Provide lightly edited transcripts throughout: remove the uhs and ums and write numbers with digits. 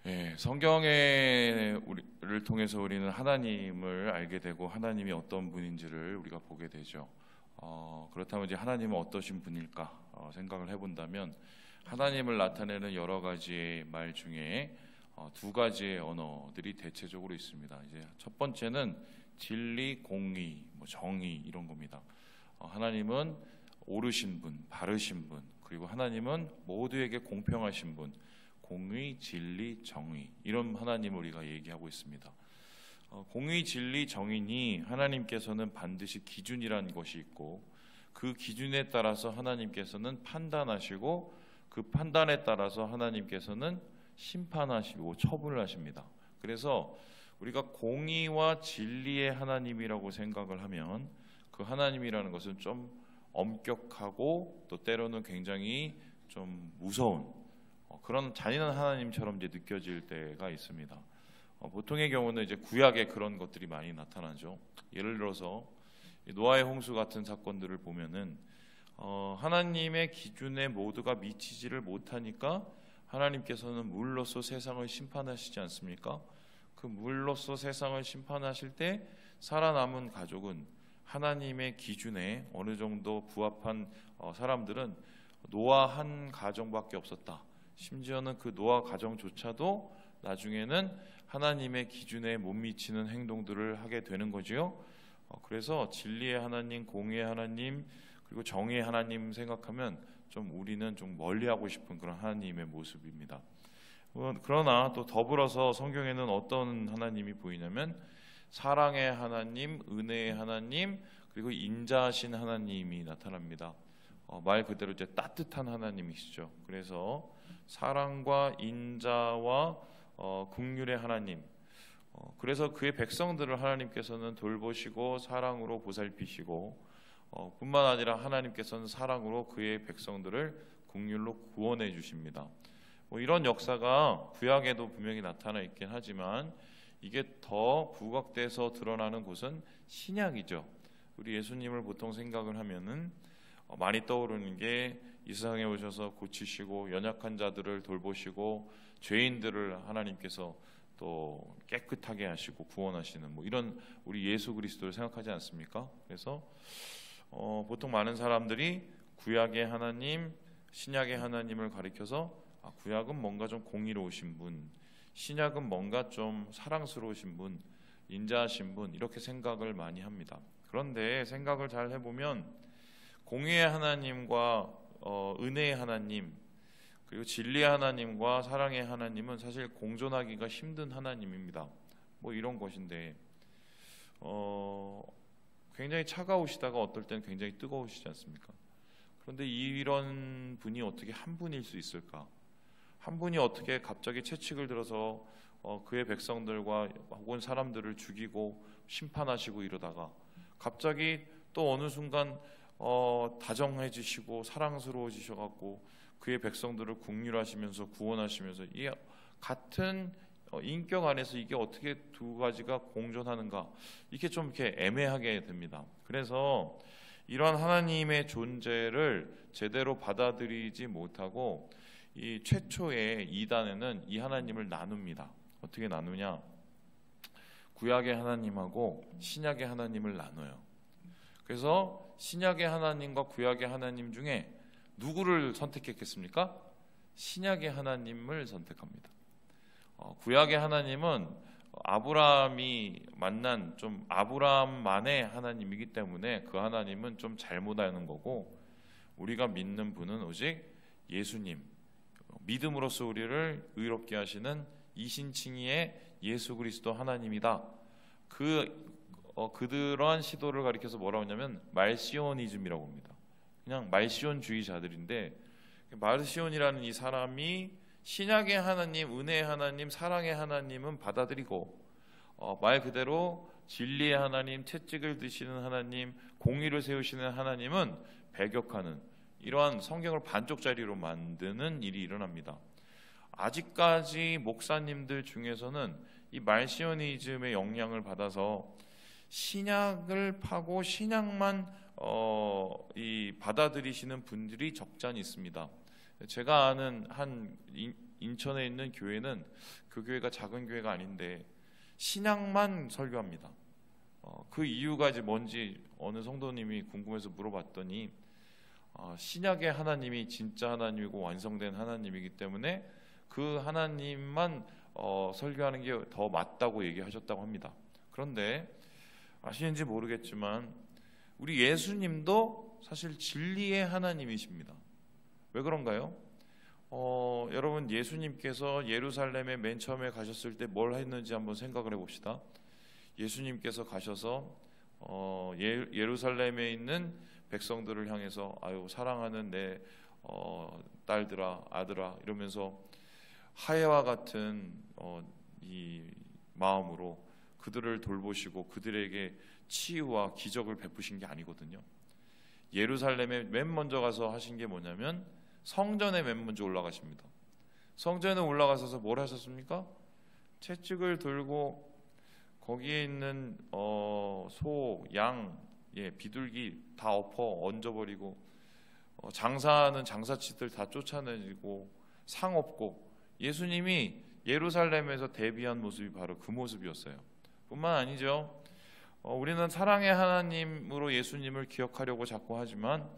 예, 성경에 우리를 통해서 우리는 하나님을 알게 되고 하나님이 어떤 분인지를 우리가 보게 되죠. 그렇다면 이제 하나님은 어떠신 분일까 생각을 해본다면 하나님을 나타내는 여러 가지의 말 중에 두 가지의 언어들이 대체적으로 있습니다. 이제 첫 번째는 진리, 공의, 정의 이런 겁니다. 하나님은 옳으신 분, 바르신 분, 그리고 하나님은 모두에게 공평하신 분, 공의, 진리, 정의 이런 하나님을 우리가 얘기하고 있습니다. 공의, 진리, 정의니 하나님께서는 반드시 기준이라는 것이 있고 그 기준에 따라서 하나님께서는 판단하시고 그 판단에 따라서 하나님께서는 심판하시고 처분을 하십니다. 그래서 우리가 공의와 진리의 하나님이라고 생각을 하면 그 하나님이라는 것은 좀 엄격하고 또 때로는 굉장히 좀 무서운 그런 잔인한 하나님처럼 이제 느껴질 때가 있습니다. 보통의 경우는 이제 구약에 그런 것들이 많이 나타나죠. 예를 들어서 노아의 홍수 같은 사건들을 보면은 하나님의 기준에 모두가 미치지를 못하니까 하나님께서는 물로써 세상을 심판하시지 않습니까? 그 물로써 세상을 심판하실 때 살아남은 가족은 하나님의 기준에 어느 정도 부합한 사람들은 노아 한 가정밖에 없었다. 심지어는 그 노아 가정조차도 나중에는 하나님의 기준에 못 미치는 행동들을 하게 되는 거지요. 그래서 진리의 하나님, 공의의 하나님, 그리고 정의의 하나님 생각하면 좀 우리는 좀 멀리하고 싶은 그런 하나님의 모습입니다. 그러나 또 더불어서 성경에는 어떤 하나님이 보이냐면 사랑의 하나님, 은혜의 하나님, 그리고 인자하신 하나님이 나타납니다. 말 그대로 이제 따뜻한 하나님이시죠. 그래서 사랑과 인자와 긍휼의 하나님. 그래서 그의 백성들을 하나님께서는 돌보시고 사랑으로 보살피시고 뿐만 아니라 하나님께서는 사랑으로 그의 백성들을 긍휼로 구원해 주십니다. 이런 역사가 구약에도 분명히 나타나 있긴 하지만 이게 더 부각돼서 드러나는 곳은 신약이죠. 우리 예수님을 보통 생각을 하면은 많이 떠오르는 게 이 세상에 오셔서 고치시고 연약한 자들을 돌보시고 죄인들을 하나님께서 또 깨끗하게 하시고 구원하시는 이런 우리 예수 그리스도를 생각하지 않습니까? 그래서 보통 많은 사람들이 구약의 하나님, 신약의 하나님을 가리켜서 구약은 뭔가 좀 공의로우신 분, 신약은 뭔가 좀 사랑스러우신 분, 인자하신 분 이렇게 생각을 많이 합니다. 그런데 생각을 잘 해보면 공의의 하나님과 은혜의 하나님 그리고 진리의 하나님과 사랑의 하나님은 사실 공존하기가 힘든 하나님입니다. 이런 것인데 굉장히 차가우시다가 어떨 때는 굉장히 뜨거우시지 않습니까? 그런데 이런 분이 어떻게 한 분일 수 있을까? 한 분이 어떻게 갑자기 채찍을 들어서 그의 백성들과 혹은 사람들을 죽이고 심판하시고 이러다가 갑자기 또 어느 순간 다정해지시고 사랑스러워지셔갖고 그의 백성들을 긍휼하시면서 구원하시면서 이 같은 인격 안에서 이게 어떻게 두 가지가 공존하는가 이게 좀 이렇게 애매하게 됩니다. 그래서 이러한 하나님의 존재를 제대로 받아들이지 못하고 이 최초의 이단에는 이 하나님을 나눕니다. 어떻게 나누냐? 구약의 하나님하고 신약의 하나님을 나눠요. 그래서 신약의 하나님과 구약의 하나님 중에 누구를 선택했겠습니까? 신약의 하나님을 선택합니다. 구약의 하나님은 아브라함이 만난 좀 아브라함만의 하나님이기 때문에 그 하나님은 좀 잘못 아는 거고 우리가 믿는 분은 오직 예수님, 믿음으로써 우리를 의롭게 하시는 이신칭의의 예수 그리스도 하나님이다. 그러한 시도를 가리켜서 뭐라고 하냐면 말시오니즘이라고 합니다. 그냥 말시온주의자들인데 말시온이라는 이 사람이 신약의 하나님, 은혜의 하나님, 사랑의 하나님은 받아들이고 말 그대로 진리의 하나님, 채찍을 드시는 하나님, 공의를 세우시는 하나님은 배격하는 이러한 성경을 반쪽짜리로 만드는 일이 일어납니다. 아직까지 목사님들 중에서는 이 말시오니즘의 영향을 받아서 신약을 파고 신약만 받아들이시는 분들이 적잖이 있습니다. 제가 아는 한 인천에 있는 교회는 그 교회가 작은 교회가 아닌데 신약만 설교합니다. 그 이유가 이제 뭔지 어느 성도님이 궁금해서 물어봤더니 신약의 하나님이 진짜 하나님이고 완성된 하나님이기 때문에 그 하나님만 설교하는 게 더 맞다고 얘기하셨다고 합니다. 그런데 아시는지 모르겠지만 우리 예수님도 사실 진리의 하나님이십니다. 왜 그런가요? 여러분, 예수님께서 예루살렘에 맨 처음에 가셨을 때 뭘 했는지 한번 생각을 해봅시다. 예수님께서 가셔서 예루살렘에 있는 백성들을 향해서 아유 사랑하는 내 딸들아 아들아 이러면서 하혜와 같은 이 마음으로 그들을 돌보시고 그들에게 치유와 기적을 베푸신 게 아니거든요. 예루살렘에 맨 먼저 가서 하신 게 뭐냐면 성전에 맨 먼저 올라가십니다. 성전에 올라가셔서 뭘 하셨습니까? 채찍을 들고 거기에 있는 소, 양, 비둘기 다 얹어버리고 장사하는 장사치들 다 쫓아내고 상 없고 예수님이 예루살렘에서 데뷔한 모습이 바로 그 모습이었어요. 뿐만 아니죠. 우리는 사랑의 하나님으로 예수님을 기억하려고 자꾸 하지만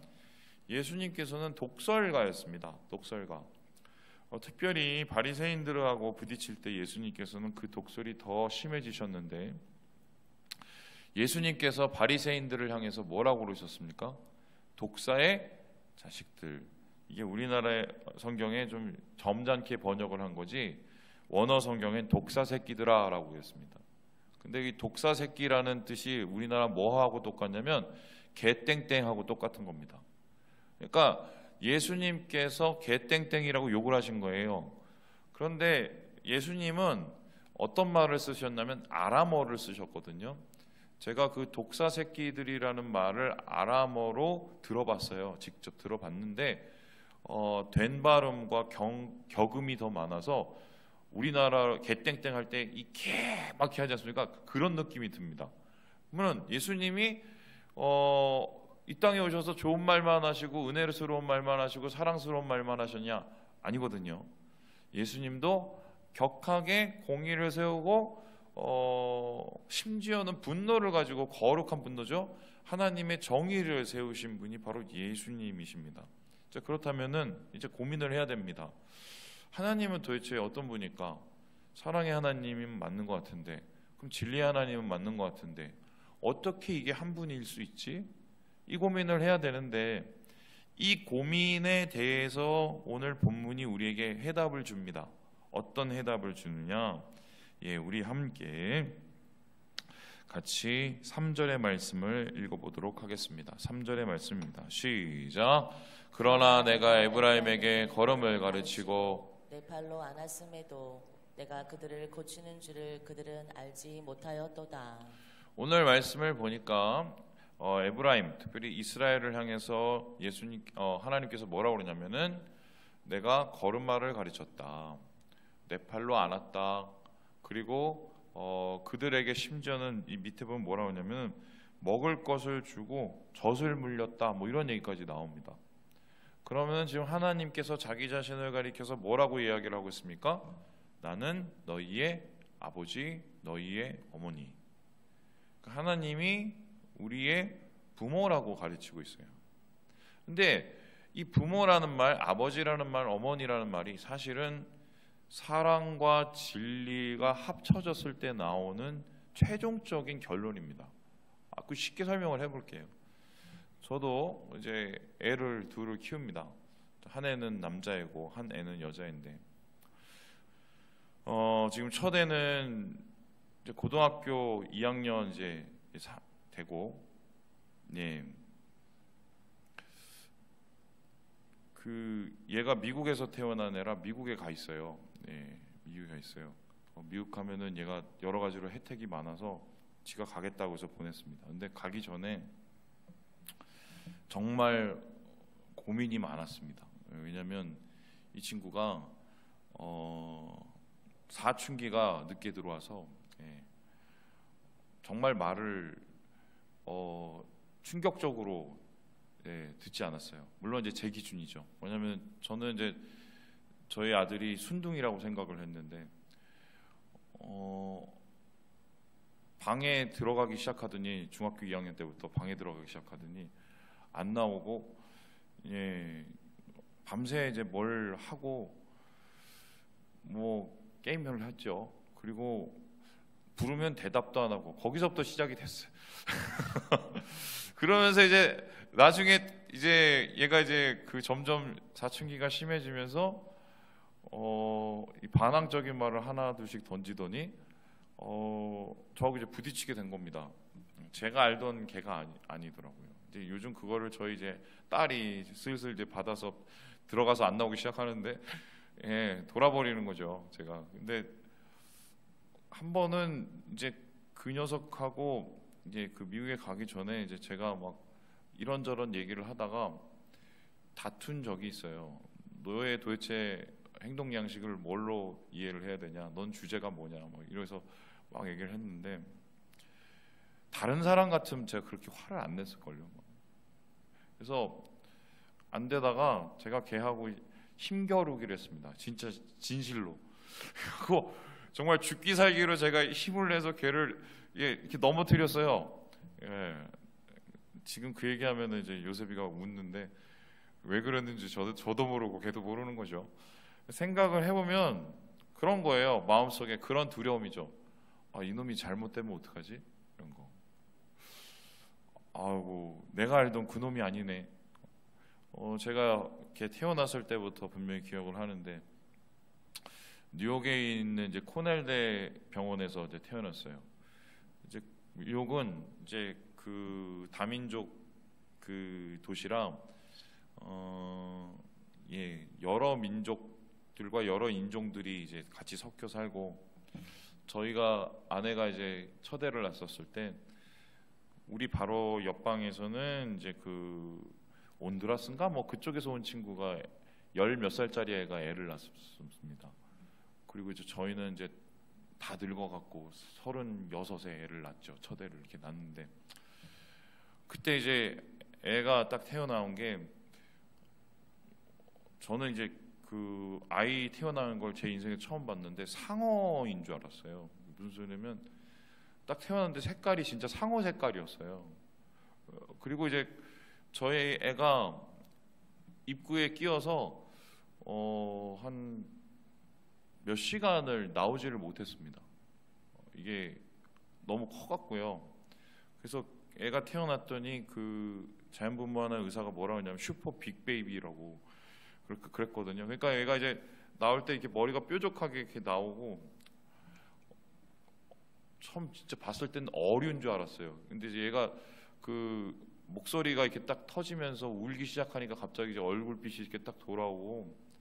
예수님께서는 독설가였습니다. 독설가. 특별히 바리새인들하고 부딪힐 때 예수님께서는 그 독설이 더 심해지셨는데 예수님께서 바리새인들을 향해서 뭐라고 그러셨습니까? 독사의 자식들. 이게 우리나라의 성경에 좀 점잖게 번역을 한 거지 원어 성경엔 독사 새끼들아 라고 했습니다. 근데 이 독사 새끼라는 뜻이 우리나라 뭐하고 똑같냐면 개땡땡하고 똑같은 겁니다. 그러니까 예수님께서 개땡땡이라고 욕을 하신 거예요. 그런데 예수님은 어떤 말을 쓰셨냐면 아람어를 쓰셨거든요. 제가 그 독사 새끼들이라는 말을 아람어로 들어봤어요. 직접 들어봤는데 된 발음과 격음이 더 많아서 우리나라 개땡땡 할 때 이 개막히 하지 않습니까? 그런 느낌이 듭니다. 그러면 예수님이 이 땅에 오셔서 좋은 말만 하시고 은혜스러운 말만 하시고 사랑스러운 말만 하셨냐? 아니거든요. 예수님도 격하게 공의를 세우고 심지어는 분노를 가지고 거룩한 분노죠. 하나님의 정의를 세우신 분이 바로 예수님이십니다. 자, 그렇다면은 이제 고민을 해야 됩니다. 하나님은 도대체 어떤 분일까? 사랑의 하나님이면 맞는 것 같은데, 그럼 진리의 하나님은 맞는 것 같은데, 어떻게 이게 한 분일 수 있지? 이 고민을 해야 되는데, 이 고민에 대해서 오늘 본문이 우리에게 해답을 줍니다. 어떤 해답을 주느냐? 우리 함께 같이 3절의 말씀을 읽어보도록 하겠습니다. 3절의 말씀입니다. 시작. 그러나 내가 에브라임에게 걸음을 가르치고 내 발로 안았음에도 내가 그들을 고치는 줄을 그들은 알지 못하였도다. 오늘 말씀을 보니까 에브라임, 특별히 이스라엘을 향해서 하나님께서 뭐라고 그러냐면은 내가 걸음마를 가르쳤다. 내 발로 안았다. 그리고 그들에게 심지어는 이 밑에 보면 뭐라고 하냐면 먹을 것을 주고 젖을 물렸다. 뭐 이런 얘기까지 나옵니다. 그러면 지금 하나님께서 자기 자신을 가리켜서 뭐라고 이야기를 하고 있습니까? 나는 너희의 아버지, 너희의 어머니. 하나님이 우리의 부모라고 가르치고 있어요. 근데 이 부모라는 말, 아버지라는 말, 어머니라는 말이 사실은 사랑과 진리가 합쳐졌을 때 나오는 최종적인 결론입니다. 쉽게 설명을 해볼게요. 저도 이제 애를 둘을 키웁니다. 한 애는 남자애고 한 애는 여자인데 지금 첫 애는 이제 고등학교 2학년 이제 되고 얘가 미국에서 태어난 애라 미국에 가 있어요. 미국에 가 있어요. 미국 가면은 얘가 여러 가지로 혜택이 많아서 지가 가겠다고 해서 보냈습니다. 근데 가기 전에 정말 고민이 많았습니다. 왜냐하면 이 친구가 사춘기가 늦게 들어와서 정말 말을 충격적으로 듣지 않았어요. 물론 이제 제 기준이죠. 왜냐하면 저는 이제 저희 아들이 순둥이라고 생각을 했는데 방에 들어가기 시작하더니 중학교 2학년 때부터 방에 들어가기 시작하더니 안 나오고 예, 밤새 이제 뭘 하고 뭐 게임을 했죠. 그리고 부르면 대답도 안 하고 거기서부터 시작이 됐어요. 그러면서 이제 나중에 이제 얘가 이제 그 점점 사춘기가 심해지면서 이 반항적인 말을 하나 둘씩 던지더니 저하고 이제 부딪히게 된 겁니다. 제가 알던 걔가 아니더라고요. 이제 요즘 그거를 저희 이제 딸이 슬슬 이제 받아서 들어가서 안 나오기 시작하는데 예, 돌아버리는 거죠, 제가. 근데 한 번은 이제 그 녀석하고 이제 그 미국에 가기 전에 이제 제가 막 이런저런 얘기를 하다가 다툰 적이 있어요. 너의 도대체 행동 양식을 뭘로 이해를 해야 되냐? 넌 주제가 뭐냐? 뭐 이래서 막 얘기를 했는데 다른 사람 같으면 제가 그렇게 화를 안 냈을걸요. 그래서 안 되다가 제가 걔하고 힘겨루기를 했습니다. 진짜 진실로. 그거 정말 죽기 살기로 제가 힘을 내서 걔를 이렇게 넘어뜨렸어요. 예. 지금 그 얘기하면 이제 요셉이가 웃는데 왜 그랬는지 저도 모르고 걔도 모르는 거죠. 생각을 해보면 그런 거예요. 마음속에 그런 두려움이죠. 아, 이놈이 잘못되면 어떡하지? 이런 거. 아이고, 내가 알던 그놈이 아니네. 제가 걔 태어났을 때부터 분명히 기억을 하는데 뉴욕에 있는 이제 코넬대 병원에서 이제 태어났어요. 이제 뉴욕은 이제 그 다민족 그 도시라 예, 여러 민족들과 여러 인종들이 이제 같이 섞여 살고 저희가 아내가 이제 첫애를 낳았을 때 우리 바로 옆방에서는 이제 그 온두라스인가 뭐 그쪽에서 온 친구가 10몇 살짜리 애가 애를 낳았습니다. 그리고 이제 저희는 이제 다 늙어갖고 36에 애를 낳았죠. 첫 애를 이렇게 낳는데 그때 이제 애가 딱 태어나온 게 저는 이제 그 아이 태어나는 걸 제 인생에 처음 봤는데 상어인 줄 알았어요. 무슨 소리냐면 딱 태어났는데 색깔이 진짜 상어 색깔이었어요. 그리고 이제 저희 애가 입구에 끼어서 한 몇 시간을 나오지를 못했습니다. 이게 너무 커갖고요. 그래서 애가 태어났더니 그 자연분만한 의사가 뭐라고 했냐면 슈퍼 빅베이비라고 그랬거든요. 그러니까 애가 이제 나올 때 이렇게 머리가 뾰족하게 이렇게 나오고 처음 진짜 봤을 때는 어류인 줄 알았어요. 근데 이제 얘가 그 목소리가 이렇게 딱 터지면서 울기 시작하니까 갑자기 이제 얼굴빛이 이렇게 딱 돌아오고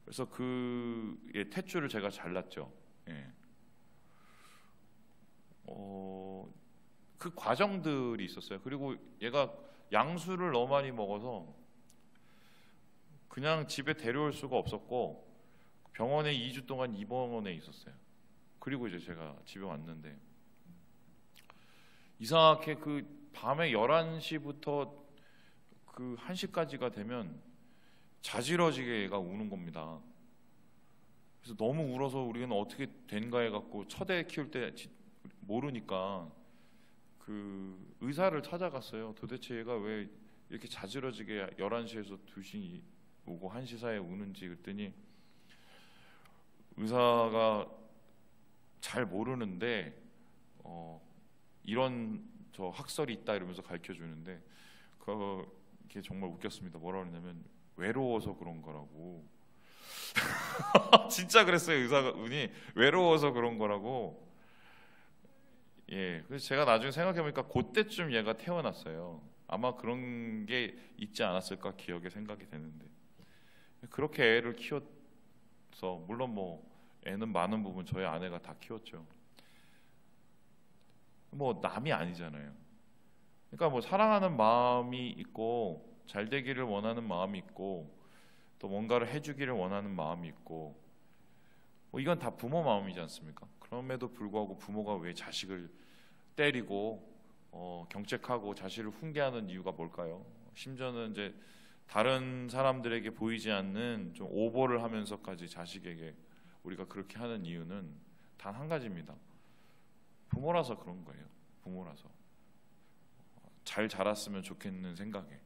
그래서 그 탯줄을 제가 잘랐죠. 예. 그 과정들이 있었어요. 그리고 얘가 양수를 너무 많이 먹어서 그냥 집에 데려올 수가 없었고 병원에 2주 동안 입원해 있었어요. 그리고 이제 제가 집에 왔는데 이상하게 그 밤에 11시부터 그 1시까지가 되면 자지러지게 얘가 우는 겁니다. 그래서 너무 울어서 우리는 어떻게 된가 해갖고 첫애 키울 때 모르니까 그 의사를 찾아갔어요. 도대체 얘가 왜 이렇게 자지러지게 11시에서 2시 오고 1시 사이에 우는지 그랬더니 의사가 잘 모르는데 이런 저 학설이 있다 이러면서 가르쳐 주는데 그게 정말 웃겼습니다. 뭐라 그러냐면 외로워서 그런 거라고. 진짜 그랬어요. 의사분이 외로워서 그런 거라고. 예, 그래서 제가 나중에 생각해보니까 그때쯤 얘가 태어났어요. 아마 그런 게 있지 않았을까 기억에 생각이 되는데 그렇게 애를 키웠어. 물론 뭐 애는 많은 부분 저희 아내가 다 키웠죠. 뭐 남이 아니잖아요. 그러니까 뭐 사랑하는 마음이 있고 잘 되기를 원하는 마음이 있고 또 뭔가를 해주기를 원하는 마음이 있고 뭐 이건 다 부모 마음이지 않습니까? 그럼에도 불구하고 부모가 왜 자식을 때리고 경책하고 자식을 훈계하는 이유가 뭘까요? 심지어는 이제 다른 사람들에게 보이지 않는 좀 오버를 하면서까지 자식에게 우리가 그렇게 하는 이유는 단 한 가지입니다. 부모라서 그런 거예요. 부모라서 잘 자랐으면 좋겠는 생각에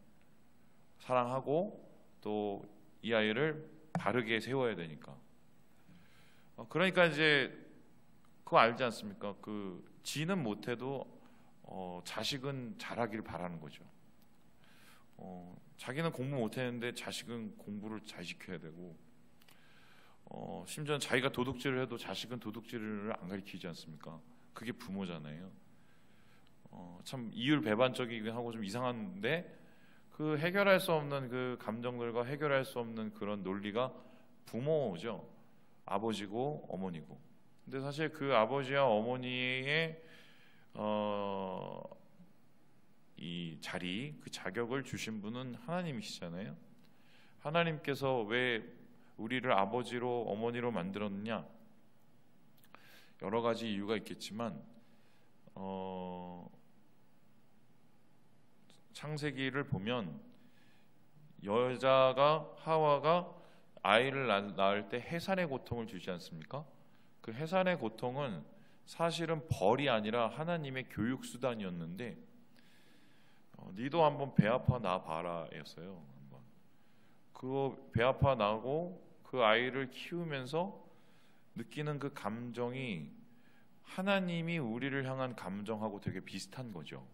사랑하고 또 이 아이를 바르게 세워야 되니까. 그러니까 이제 그거 알지 않습니까? 그 지는 못해도 자식은 잘하길 바라는 거죠. 자기는 공부 못했는데 자식은 공부를 잘 시켜야 되고, 심지어 자기가 도둑질을 해도 자식은 도둑질을 안 가르치지 않습니까? 그게 부모잖아요. 참 이율배반적이긴 하고 좀 이상한데, 그 해결할 수 없는 그 감정들과 해결할 수 없는 그런 논리가 부모죠. 아버지고 어머니고. 근데 사실 그 아버지와 어머니의 이 자리, 그 자격을 주신 분은 하나님이시잖아요. 하나님께서 왜 우리를 아버지로 어머니로 만들었느냐? 여러 가지 이유가 있겠지만 창세기를 보면 여자가 하와가 아이를 낳을 때 해산의 고통을 주지 않습니까? 그 해산의 고통은 사실은 벌이 아니라 하나님의 교육 수단이었는데, 니도 한번 배 아파 나 봐라였어요. 그 배 아파 나고 그 아이를 키우면서 느끼는 그 감정이 하나님이 우리를 향한 감정하고 되게 비슷한 거죠.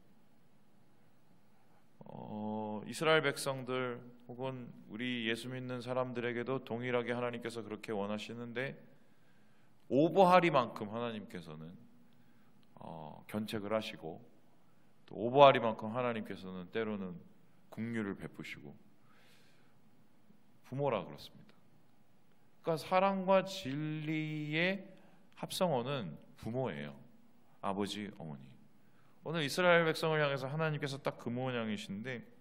이스라엘 백성들 혹은 우리 예수 믿는 사람들에게도 동일하게 하나님께서 그렇게 원하시는데, 오버하리만큼 하나님께서는 견책을 하시고, 또 오버하리만큼 하나님께서는 때로는 긍휼을 베푸시고, 부모라 그렇습니다. 그러니까 사랑과 진리의 합성어는 부모예요. 아버지, 어머니. 오늘 이스라엘 백성을 향해서 하나님께서 딱 그 모양이신데,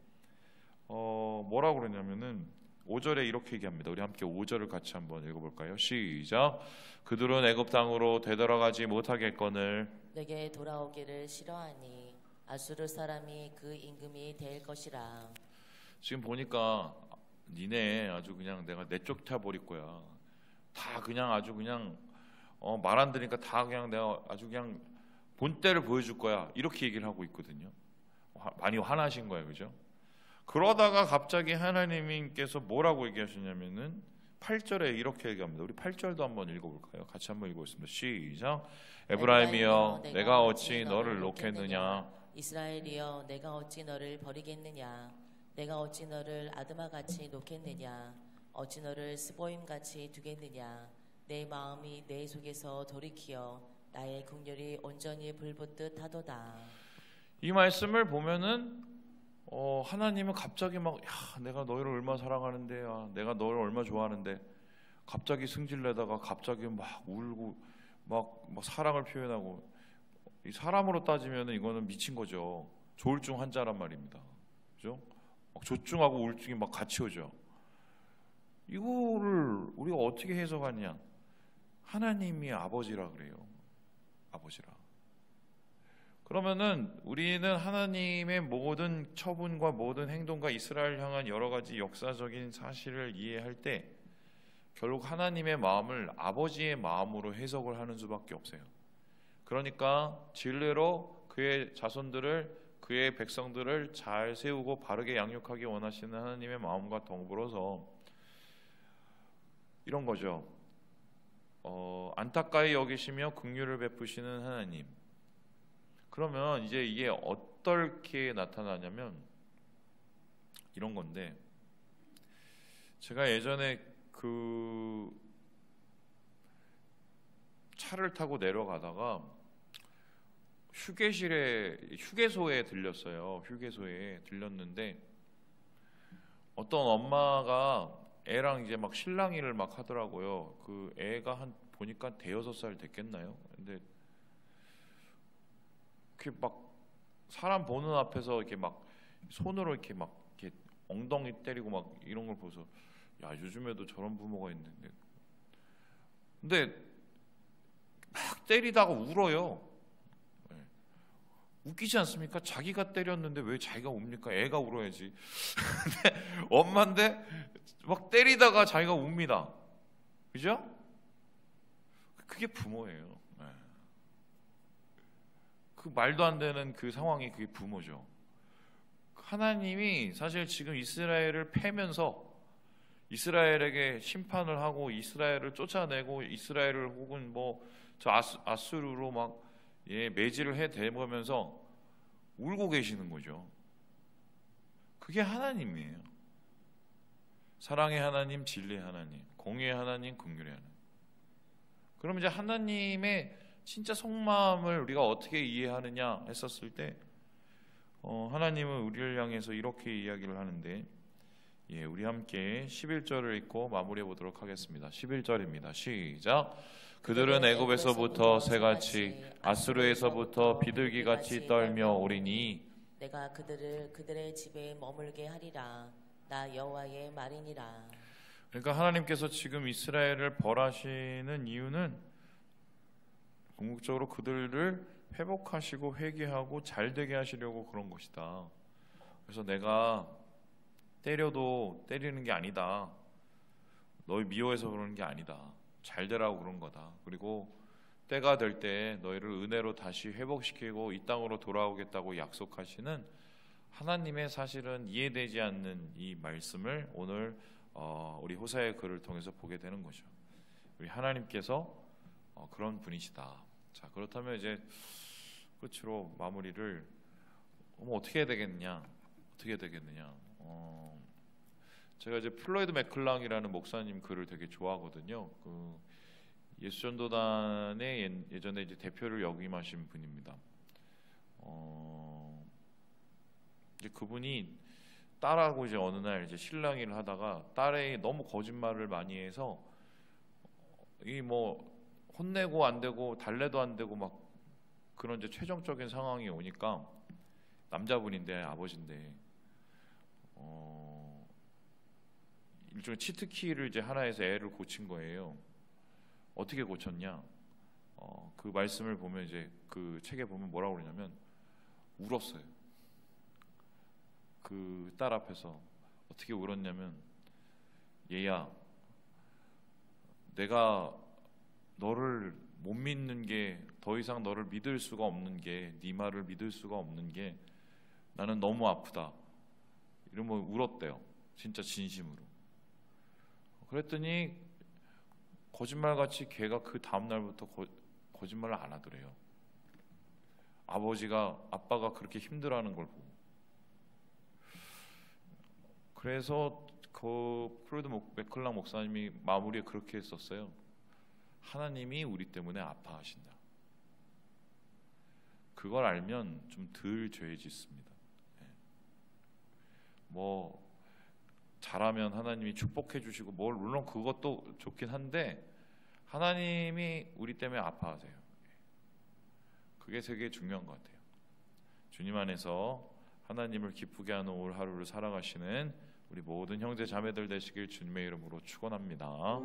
뭐라고 그러냐면은 5절에 이렇게 얘기합니다. 우리 함께 5절을 같이 한번 읽어볼까요? 시작. 그들은 애굽 땅으로 되돌아가지 못하겠거늘 내게 돌아오기를 싫어하니 아수르 사람이 그 임금이 될 것이라. 지금 보니까 니네 아주 그냥 내가 내쫓아 버릴 거야. 다 그냥 아주 그냥 말 안 들으니까 다 그냥 내가 아주 그냥 본때를 보여줄 거야. 이렇게 얘기를 하고 있거든요. 많이 화나신 거예요, 그죠? 그러다가 갑자기 하나님께서 뭐라고 얘기하시냐면은 8절에 이렇게 얘기합니다. 우리 8절도 한번 읽어볼까요? 같이 한번 읽어보겠습니다. 시작. 에브라임이여 내가 어찌 너를 놓겠느냐? 이스라엘이여 내가 어찌 너를 버리겠느냐? 내가 어찌 너를 아드마같이 놓겠느냐? 어찌 너를 스보임같이 두겠느냐? 내 마음이 내 속에서 돌이키어 나의 긍휼이 온전히 불붙듯 하도다. 이 말씀을 보면은 하나님은 갑자기 막 내가 너희를 얼마나 사랑하는데, 내가 너를 얼마나 좋아하는데, 갑자기 승질내다가 갑자기 막 울고 막 사랑을 표현하고, 이 사람으로 따지면은 이거는 미친 거죠. 조울증 환자란 말입니다. 그죠? 조증하고 우울증이 막 같이 오죠. 이거를 우리가 어떻게 해석하냐? 하나님이 아버지라 그래요. 아버지라. 그러면은 우리는 하나님의 모든 처분과 모든 행동과 이스라엘 향한 여러 가지 역사적인 사실을 이해할 때 결국 하나님의 마음을 아버지의 마음으로 해석을 하는 수밖에 없어요. 그러니까 진리로 그의 자손들을, 그의 백성들을 잘 세우고 바르게 양육하기 원하시는 하나님의 마음과 더불어서 이런 거죠. 안타까이 여기시며 긍휼을 베푸시는 하나님. 그러면 이제 이게 어떻게 나타나냐면 이런 건데, 제가 예전에 그 차를 타고 내려가다가 휴게소에 들렸어요. 휴게소에 들렸는데 어떤 엄마가 애랑 이제 막 실랑이를 막 하더라고요. 그 애가 보니까 5-6살 됐겠나요? 근데 이렇게 막 사람 보는 앞에서 이렇게 막 손으로 이렇게 막 이렇게 엉덩이 때리고 막 이런 걸 보면서, 야, 요즘에도 저런 부모가 있는데. 근데 막 때리다가 울어요. 웃기지 않습니까? 자기가 때렸는데 왜 자기가 웁니까? 애가 울어야지. 근데 엄마인데 막 때리다가 자기가 웁니다. 그죠? 그게 부모예요. 네. 그 말도 안 되는 그 상황이 그게 부모죠. 하나님이 사실 지금 이스라엘을 패면서 이스라엘에게 심판을 하고 이스라엘을 쫓아내고 이스라엘을 혹은 뭐 저 아수르로 막 매질을 해 대보면서 울고 계시는 거죠. 그게 하나님이에요. 사랑의 하나님, 진리의 하나님, 공의의 하나님, 긍휼의 하나님. 그럼 이제 하나님의 진짜 속마음을 우리가 어떻게 이해하느냐 했었을 때 하나님은 우리를 향해서 이렇게 이야기를 하는데 우리 함께 11절을 읽고 마무리해 보도록 하겠습니다. 11절입니다. 시작. 그들은 애굽에서부터 새같이 아수르에서부터 비둘기같이 떨며 오리니 내가 그들을 그들의 집에 머물게 하리라. 나 여호와의 말이니라. 그러니까 하나님께서 지금 이스라엘을 벌하시는 이유는 궁극적으로 그들을 회복하시고 회개하고 잘되게 하시려고 그런 것이다. 그래서 내가 때려도 때리는 게 아니다. 너희 미워해서 그러는 게 아니다. 잘 되라고 그런 거다. 그리고 때가 될 때 너희를 은혜로 다시 회복시키고 이 땅으로 돌아오겠다고 약속하시는 하나님의 사실은 이해되지 않는 이 말씀을 오늘 우리 호세아의 글을 통해서 보게 되는 거죠. 우리 하나님께서 그런 분이시다. 자, 그렇다면 이제 끝으로 마무리를 어떻게 해야 되겠느냐? 어떻게 해야 되겠느냐? 제가 이제 플로이드 맥클랑이라는 목사님 글을 되게 좋아하거든요. 그 예수전도단의 예전에 이제 대표를 역임하신 분입니다. 이제 그분이 딸하고 이제 어느 날 이제 실랑이를 하다가 딸이 너무 거짓말을 많이 해서 이 뭐 혼내고 안 되고 달래도 안 되고 막 그런 이제 최종적인 상황이 오니까 남자분인데 아버지인데 일종의 치트키를 이제 하나 해서 애를 고친 거예요. 어떻게 고쳤냐? 그 말씀을 보면 이제 그 책에 보면 뭐라고 그러냐면 울었어요. 그 딸 앞에서 어떻게 울었냐면 얘야, 내가 너를 못 믿는 게 더 이상 너를 믿을 수가 없는 게 네 말을 믿을 수가 없는 게 나는 너무 아프다. 이러면 울었대요. 진짜 진심으로. 그랬더니 거짓말같이 걔가 그 다음날부터 거짓말을 안 하더래요. 아빠가 그렇게 힘들어하는 걸 보고. 그래서 그 플로이드 맥클랑 목사님이 마무리에 그렇게 했었어요. 하나님이 우리 때문에 아파하신다. 그걸 알면 좀 덜 죄 짓습니다. 뭐 잘하면 하나님이 축복해 주시고 물론 그것도 좋긴 한데 하나님이 우리 때문에 아파하세요. 그게 되게 중요한 것 같아요. 주님 안에서 하나님을 기쁘게 하는 올 하루를 살아가시는 우리 모든 형제 자매들 되시길 주님의 이름으로 축원합니다.